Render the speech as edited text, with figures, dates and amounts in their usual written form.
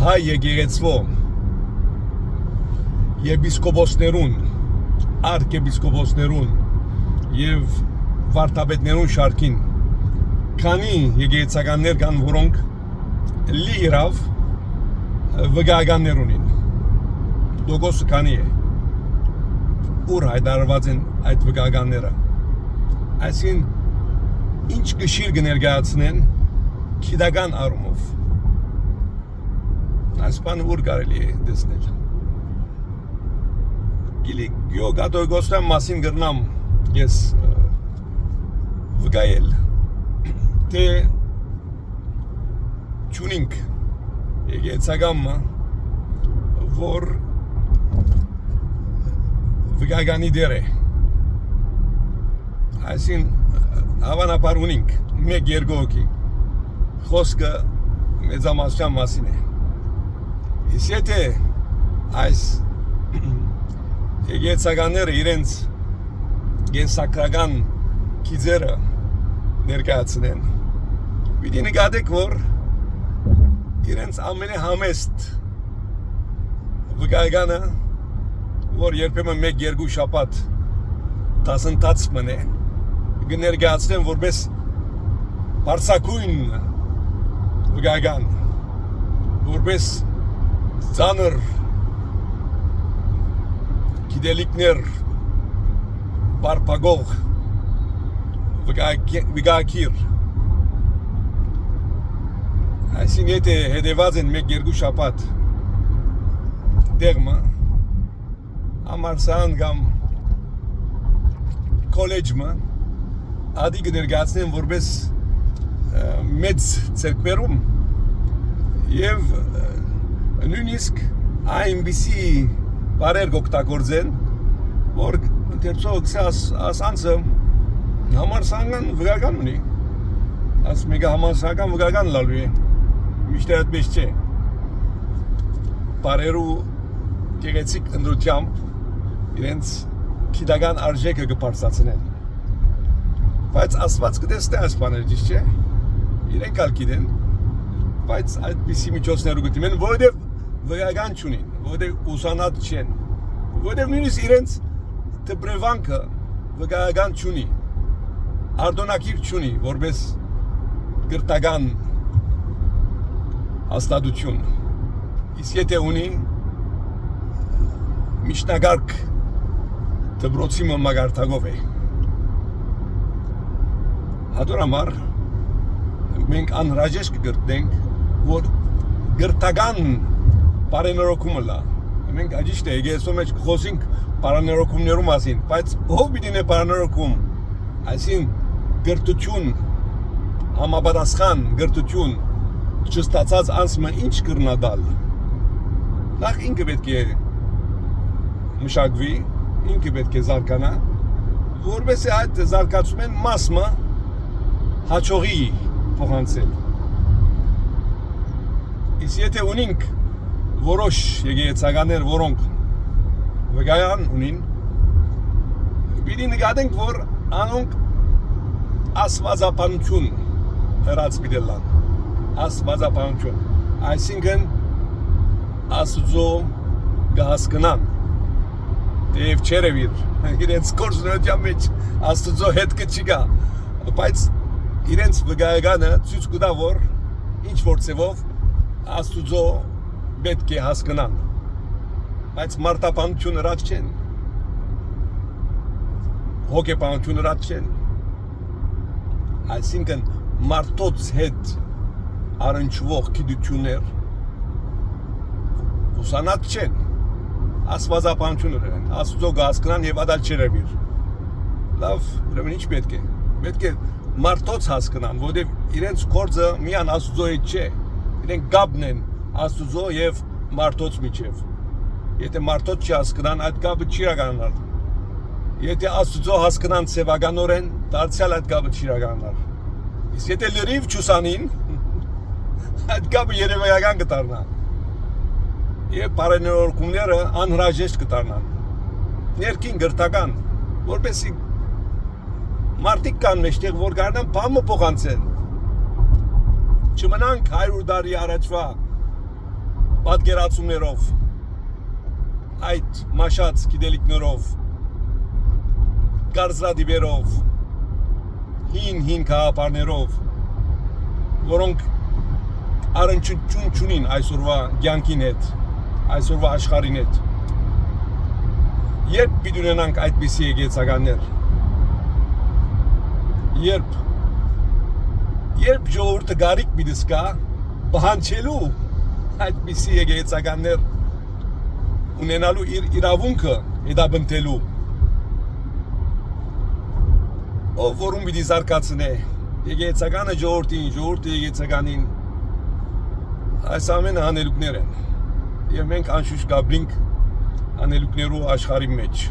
հայ եկեղեցվո եպիսկոպոսներուն, արքեպիսկոպոսներուն եւ վարդապետներուն շարքին քանի եկեղեցականներ կան, որոնք լիիրավ վկայականներ ունին։ Դոգոսը քանի է, ուր հայտարարված են այդ վկայականները։ Այսինքն ինչ գշիր կներկայացնեն գիտական առումով։ Այս բանը ուր կարելի է տեսնել։ Գիլիգիո կաթողիկոսության մասին գրնամ ես վկայել, թե չունինք եկեղեցակամը, որ վկայականի դեր է։ Այսինքն հավանաբար ունինք մեկ երկու հոգի, խոսքը մեծամասնության մասին է։ Իսկ եթե այս եկեղեցականները իրենց կենսագրական գիծերը ներկայացնեն, պիտի նկատեք, որ իրենց ամենահամեստ վկայականը, որ երբեմն մեկ-երկու շաբաթ դասընթաց մնե, կներկայացնեն որպես բարձրագույն վկայական, որպես ծանր գիտելիքներ բարբագող վկայակիր։ Այսինքն եթե հետևած են մեկ-երկու շաբաթ դեղմը, համալսարան կամ քոլեջը ադի կներկայացնեն որպես մեծ ցերկվերում եւ նույնիսկ այնպիսի բարեր կօգտագործեն, որ դերձող ասանցը համալսարան վկայական ունի, աս մեկը համալսարան վկայական լալու է, միշտ այդպես չէ։ Բարերու գեղեցիկ ընդրությամբ իրենց գիտական արժեքը կբարձրացնեն։ Բայց Աստված կտեսնի այս բաները, ճիշտ չէ։ Իրենք ալ գիտեն, բայց այդպիսի միջոցներով գտիմեն, որովհետև վկայական չունին, որովհետև ուսանած չեն, որովհետև նույնիսկ իրենց դպրևանքը վկայական չունի, արտոնակիր չունի, որպես գրտական հաստատություն։ Իսկ եթե ունի միջնակարգ դպրոցի մագարտակով է։ Հատորամար մենք անհրաժեշտ կգտնենք, որ գրտական բարենորոգումը լա։ Մենք աջիշտ է եկեղեցու մեջ խոսենք բարենորոգումներու մասին, բայց ով պիտի է բարենորոգում, այսինքն գրտություն, համապատասխան գրտություն չստացած անձը ինչ կրնա դալ։ Նախ ինքը պետք է մշակվի, ինքը պետք է զարգանա, որպես այդ զարգացումեն մասը հաջողի փոխանցել։ Իսկ եթե ունենք որոշ եկեղեցականներ, որոնք վկայական ունին, պիտի նկատենք, որ անոնք աստվածաբանություն հրած պիտի լան, աստվածաբանություն, այսինքն Աստծո կհասկնան, թեև չերևիր, իրենց գործունեության մեջ Աստծո հետ կչիկա, բայց իրենց վկայականը ցույց կտա, որ ինչ որ ցևով Աստծո պետք է հասկնան, բայց մարտապանություն հրած չեն, հոգեբանություն հրած չեն, այսինքն մարդոց հետ առնչվող գիտություններ ուսանած չեն, աստվածաբանություն են, Աստծո կհասկնան եւ ադալ չերևիր։ Լավ, ուրեմն ինչ պետք է։ Պետք է մարդոց հասկնան, որովհետեւ իրենց գործը միան Աստծո հետ չէ, իրենք կապն են Աստծո եւ մարդոց միջև։ Եթե մարդոց չհասկնան, այդ կապը չի իրականանալ։ Եթե Աստծո հասկնան սեվականորեն, դարձյալ այդ կապը չի իրականանալ։ Իսկ եթե լրիվ չուսանին, այդ կապը երևակայական կդառնա։ Եվ բարենորոգումները անհրաժեշտ կդառնան։ Ներքին գրթական, որպեսզի մարդիկ կան մեջտեղ, որ կարողանան բամը փոխանցեն։ Չմնանք 100 տարի առաջվա պատկերացումներով, այդ մաշած գիտելիքներով, կարծրատիպերով, հին քաղաքներով, որոնք առնչություն չունին այսօրվա կյանքին հետ, այսօրվա աշխարհին հետ։ Երբ պիտի ունենանք այդպիսի եկեղեցականներ, երբ ժողովուրդը գարիք պիտի սկա բանջելու այդպիսի եկեղեցականներ ունենալու իր իրավունքը հետապնդելու, ով որում պիտի զարգացնե եկեղեցականը ժողովրդին, ժողովուրդը եկեղեցականին, այս ամենը հանելուկներ են, եւ մենք անշուշտ կապրինք հանելուկներու աշխարհի մեջ։